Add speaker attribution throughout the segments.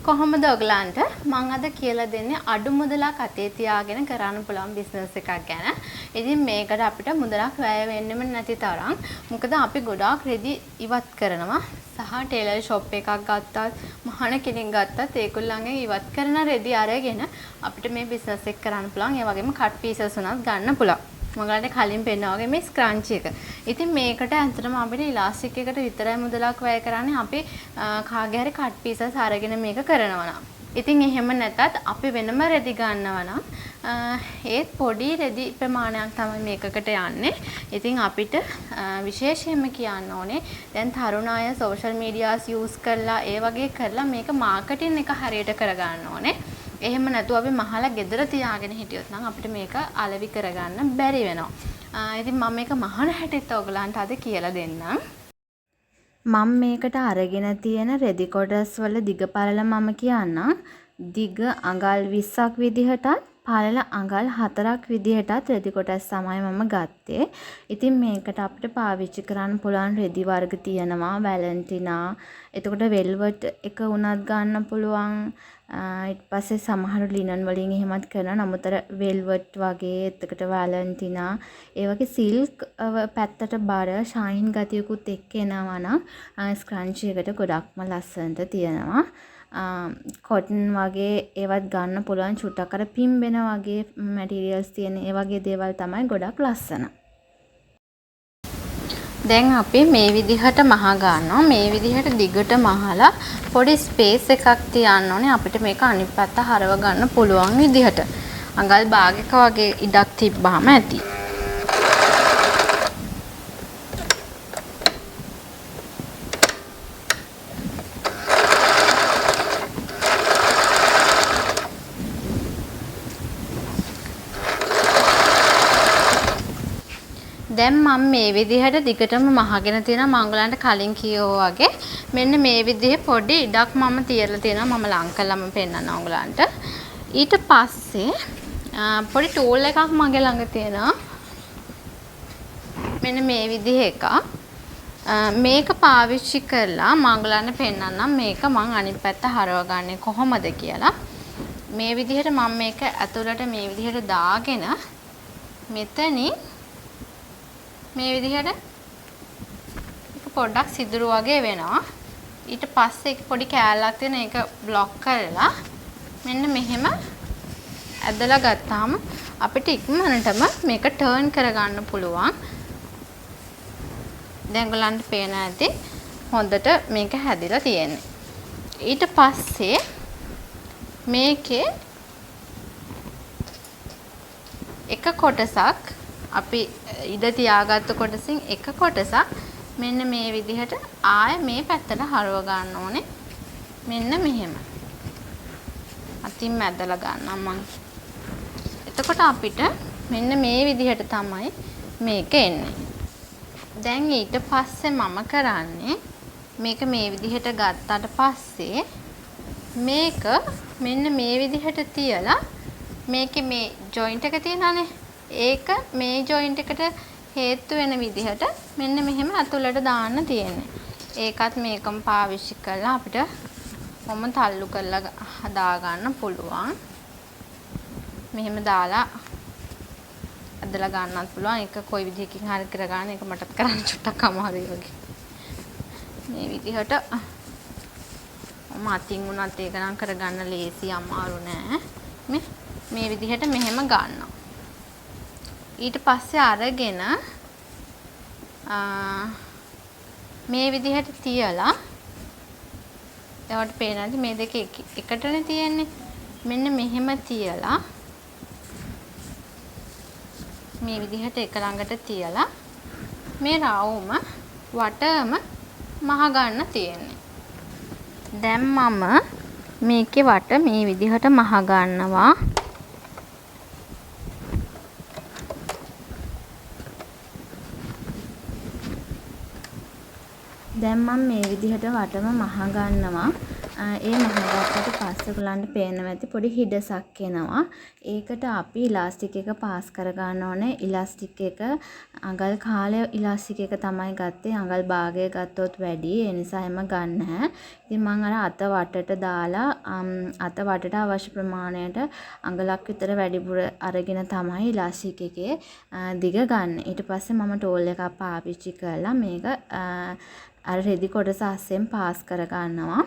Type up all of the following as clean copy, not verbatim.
Speaker 1: කොහොමද ඔයගලන්ට මම අද කියලා දෙන්නේ අඩු මුදලක් අතේ තියාගෙන කරන්න පුළුවන් බිස්නස් එකක් ගැන. ඉතින් මේකට අපිට මුදලක් වැය වෙන්නෙම නැති තරම්. මොකද අපි ගොඩාක් රෙදි ඉවත් කරනවා. සහ ටේලර් ෂොප් එකක් ගත්තත්, මහාන කෙනෙක් ගත්තත් ඒගොල්ලන්ගේ ඉවත් කරන රෙදි අරගෙන අපිට මේ බිස්නස් එක කරන්න පුළුවන්. ඒ වගේම කට් පීසස් උනත් ගන්න පුළුවන්. මගලට කලින් පෙන්නා වගේ මේ ස්ක්‍රන්චි එක. ඉතින් මේකට ඇත්තටම අපිට ඉලාස්ටික් එකට විතරයි මුදලක් වැය කරන්නේ. අපි කාගේ හරි කට් පීසස් අරගෙන මේක කරනවා නම්. ඉතින් එහෙම නැතත් අපි වෙනම රෙදි ගන්නවා නම් ඒත් පොඩි රෙදි ප්‍රමාණයක් තමයි මේකකට යන්නේ. ඉතින් අපිට විශේෂයෙන්ම කියන්න ඕනේ දැන් තරුණ අය සෝෂල් මීඩියාස් යූස් කරලා ඒ වගේ කරලා මේක මාකටිං එක හරියට කරගන්න ඕනේ. එහෙම නැතුව අපි මහලා ගෙදර තියාගෙන හිටියොත් නම් අපිට මේක අලෙවි කරගන්න බැරි වෙනවා. ඉතින් මම මේක මහන හැටිත් ඔයගලන්ට අද කියලා දෙන්නම්. මම මේකට අරගෙන තියෙන රෙදි කොටස් වල දිග පළල මම කියන්නම්. දිග අඟල් 20ක් විදිහටත් පළල අඟල් 4ක් විදිහටත් රෙදි කොටස් තමයි මම ගත්තේ. ඉතින් මේකට අපිට පාවිච්චි කරන්න පුළුවන් රෙදි වර්ග තියෙනවා. වැලන්ටිනා, එතකොට වෙල්වට් එක උනත් ගන්න පුළුවන්. ඊට පස්සේ සමහර ලිනන් වලින් එහෙමත් කරනවා. නමුත් වෙල්වට් වගේ, එතකොට වැලන්ටිනා, ඒ වගේ සිල්ක් පැත්තට බර ෂයින් ගතියකුත් එක්ක එනවා නම් ස්ක්‍රන්චි එකට ගොඩක්ම ලස්සනට තියෙනවා. කොටන් වගේ ඒවත් ගන්න පුළුවන්. චුට්ටක් අර පිම්බෙන වගේ මැටීරියල්ස් තියෙන ඒ වගේ දේවල් තමයි ගොඩක් ලස්සන. දැන් අපි මේ විදිහට මහ ගන්නවා. මේ විදිහට දිගට මහලා පොඩි ස්පේස් එකක් තියන්න ඕනේ අපිට මේක අනිත් පැත්ත හරව ගන්න පුළුවන් විදිහට. අඟල් භාගයක වගේ ඉඩක් තිබ්බාම ඇති. දැන් මම මේ විදිහට දිගටම මහගෙන තියෙනවා. මම ඔයගලන්ට කලින් කිව්වා වගේ මෙන්න මේ විදිහේ පොඩි ඉඩක් මම තියලා තියෙනවා. මම ලං කළාම පෙන්නන්න ඔයගලන්ට. ඊට පස්සේ පොඩි ටූල් එකක් මගේ ළඟ තියෙනවා. මෙන්න මේ විදිහේ එකක්. මේක පාවිච්චි කරලා මම ඔයගලන්ට පෙන්නන්නම් මේක මම අනිත් පැත්ත හරවගන්නේ කොහොමද කියලා. මේ විදිහට මම මේක ඇතුළට මේ විදිහට දාගෙන මෙතනින් මේ විදිහට පොඩ්ඩක් සිදුරු වගේ වෙනවා. ඊට පස්සේ එක පොඩි කෑල්ලක් තියෙන ඒක බ්ලොක් කරලා මෙන්න මෙහෙම ඇදලා ගත්තාම අපිට ඉක්මනටම මේක ටර්න් කරගන්න පුළුවන්. දැන් ඔයගලන්ට පේන ඇති හොඳට මේක හැදිලා තියෙන්නේ. ඊට පස්සේ මේකේ එක කොටසක් අපි ඉඩ තියාගත්ත කොටසින් එක කොටසක් මෙන්න මේ විදිහට ආය මේ පැත්තට හරව ගන්න ඕනේ. මෙන්න මෙහෙම. අතින් මැදලා ගන්නම් මම. එතකොට අපිට මෙන්න මේ විදිහට තමයි මේක එන්නේ. දැන් ඊට පස්සේ මම කරන්නේ මේක මේ විදිහට ගත්තාට පස්සේ මේක මෙන්න මේ විදිහට තියලා මේකේ මේ ජොයින්ට් එක තියෙනවානේ ඒක මේ ජොයින්ට් එකට හේතු වෙන විදිහට මෙන්න මෙහෙම අතුලට දාන්න තියෙන්නේ. ඒකත් මේකම පාවිච්චි කරලා අපිට මොම තල්ලු කරලා හදා ගන්න පුළුවන්. මෙහෙම දාලා අදලා ගන්නත් පුළුවන්. ඒක කොයි විදිහකින් හරි කරගන්න. ඒක මටත් කරන්න චුට්ටක් අමාරුයි වගේ. මේ විදිහට මාතින් උනත් ඒක නම් කරගන්න ලේසි අමාරු නෑ. මේ විදිහට මෙහෙම ගන්නවා. ඊට පස්සේ අරගෙන මේ විදිහට තියලා එතකොට පේනවාද මේ දෙක එකටනේ තියෙන්නේ. මෙන්න මෙහෙම තියලා මේ විදිහට එක ළඟට තියලා මේ රවුම වටම මහ ගන්න තියෙන්නේ. දැන් මම මේකේ වට මේ විදිහට මහ ගන්නවා. දැන් මම මේ විදිහට වටම මහ ගන්නවා. ඒ මහගත්තට පස්සේ ඔයගලන්ට පේනවා ඇති පොඩි හිඩසක් එනවා. ඒකට අපි ඉලාස්ටික් එක පාස් කර ගන්න ඕනේ. ඉලාස්ටික් එක අඟල් කාලය ඉලාස්ටික් එක තමයි ගත්තේ. අඟල් භාගය ගත්තොත් වැඩි. ඒ නිසා එහෙම ගන්න නැහැ. ඉතින් මම අර අත වටට දාලා අත වටට අවශ්‍ය ප්‍රමාණයට අඟලක් විතර වැඩිපුර අරගෙන තමයි ඉලාස්ටික් එකේ දිග ගන්න. ඊට පස්සේ මම ටෝල් එකක් පාවිච්චි කරලා මේක අර රෙදි කොටස අස්සෙන් පාස් කර ගන්නවා.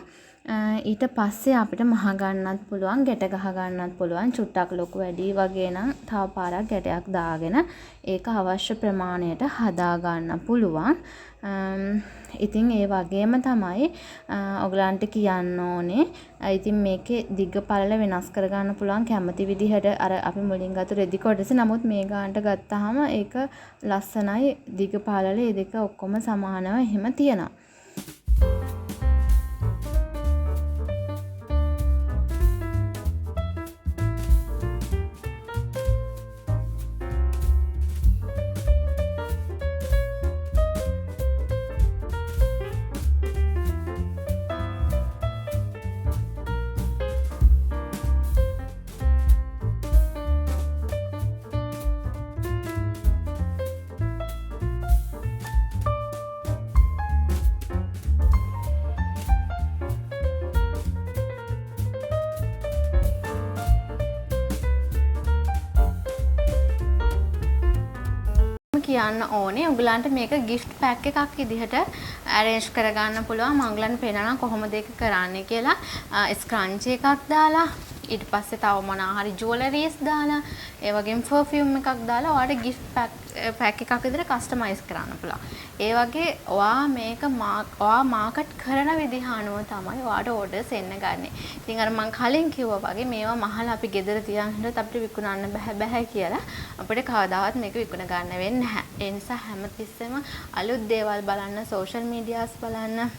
Speaker 1: ඊට පස්සේ අපිට මහ ගන්නත් පුළුවන්, ගැට ගහ ගන්නත් පුළුවන්. චුට්ටක් ලොකු වැඩි වගේ නම් තව පාරක් ගැටයක් දාගෙන ඒක අවශ්‍ය ප්‍රමාණයට හදා ගන්න පුළුවන්. ඉතින් ඒ වගේම තමයි ඔයගලන්ට කියන්න ඕනේ. ඉතින් මේකේ දිග පළල වෙනස් කර ගන්න පුළුවන් කැමති විදිහට. අර අපි මුලින් ගත්ත රෙදි කොටස නමුත් මේ ගානට ගත්තාම ඒක ලස්සනයි. දිග පළල ඒ දෙක ඔක්කොම සමානව එහෙම තියෙනවා. කියන්න ඕනේ උගලන්ට මේක gift pack එකක් විදිහට arrange කරගන්න පුළුවන්. මම උගලන්ට පේනවා කොහොමද ඒක කරන්නේ කියලා. scrunchie එකක් දාලා ඊට පස්සේ තව මොනවා හරි jewelries දාලා ඒ වගේම perfume එකක් දාලා ඔයාලට gift pack එකක් විදිහට customize කරන්න පුළුවන්. ඒ වගේ ඔයා මේක ඔයා මාකට් කරන විදිහ අනුව තමයි ඔයාට orders එන්න ගන්නෙ. ඉතින් අර මම කලින් කිව්වා වගේ මේවා මහලා අපි ගෙදර තියන් හිටියොත් අපිට විකුණන්න බෑ කියලා අපිට කවදාවත් මේක විකුණ ගන්න වෙන්නේ නැහැ. ඒ නිසා හැමතිස්සෙම අලුත් දේවල් බලන්න, social medias බලන්න.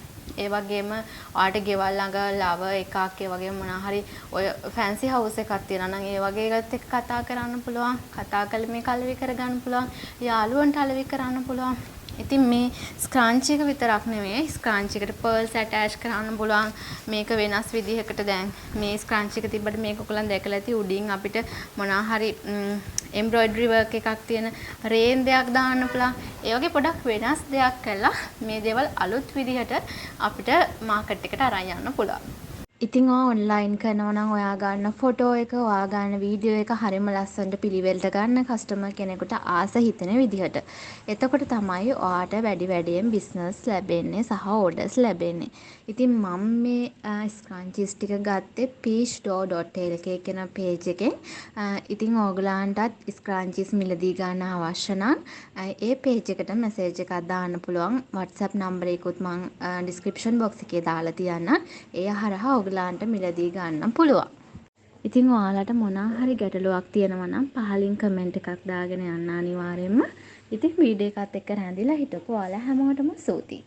Speaker 1: ඒ වගේම ඔයාට ගෙවල් ළඟ ලව එකක් ඒ වගේම මොනවා හරි ඔය ෆැන්සි හවුස් එකක් තියෙනවා නම් ඒ වගේ එකත් එක්ක කතා කරන්න පුළුවන්. කතා කරලා මේක අලෙවි කරගන්න පුළුවන්. යාළුවන්ට අලෙවි කරන්න පුළුවන්. ඉතින් මේ ස්ක්‍රන්චි එක විතරක් නෙමෙයි ස්ක්‍රන්චි එකට pearls attach කරන්න පුළුවන්. මේක වෙනස් විදිහකට දැන් මේ ස්ක්‍රන්චි එක තිබ්බට මේක ඔයගලන් දැකලා ඇති උඩින් අපිට මොනවා හරි embroidery work එකක් තියෙන රේන් දෙයක් දාන්න පුළුවන්. ඒ වගේ පොඩක් වෙනස් දෙයක් කළා මේ දේවල් අලුත් විදිහට අපිට මාකට් එකට අරන් යන්න පුළුවන්. ඉතින් ඔයා ඔන්ලයින් කරනවා නම් ඔයා ගන්න ෆොටෝ එක, ඔයා ගන්න වීඩියෝ එක හරියම ලස්සනට පිළිවෙලට ගන්න කස්ටමර් කෙනෙකුට ආස හිතෙන විදිහට. එතකොට තමයි ඔයාට වැඩියෙන් බිස්නස් ලැබෙන්නේ සහ ඕඩර්ස් ලැබෙන්නේ. ඉතින් මම මේ ස්ක්‍රන්චිස් ටික ගත්තේ peachdoor.lk කියන page එකෙන්. ඉතින් ඕගලන්ටත් ස්ක්‍රන්චිස් මිලදී ගන්න අවශ්‍ය නම් ඒ page එකට මැසේජ් එකක් දාන්න පුළුවන්. WhatsApp නම්බර එකකුත් මම description box එකේ දාලා තියන්නම්. ඒ හරහා ඔයගලන්ට මිලදී ගන්න පුළුවන්. ඉතින් ඔයාලට මොනවා හරි ගැටලුවක් තියෙනවා නම් පහලින් කමෙන්ට් එකක් දාගෙන යන්න අනිවාර්යයෙන්ම. ඉතින් වීඩියෝ එකත් එක්ක රැඳිලා හිටපු ඔයාලා හැමෝටම ස්තුතියි.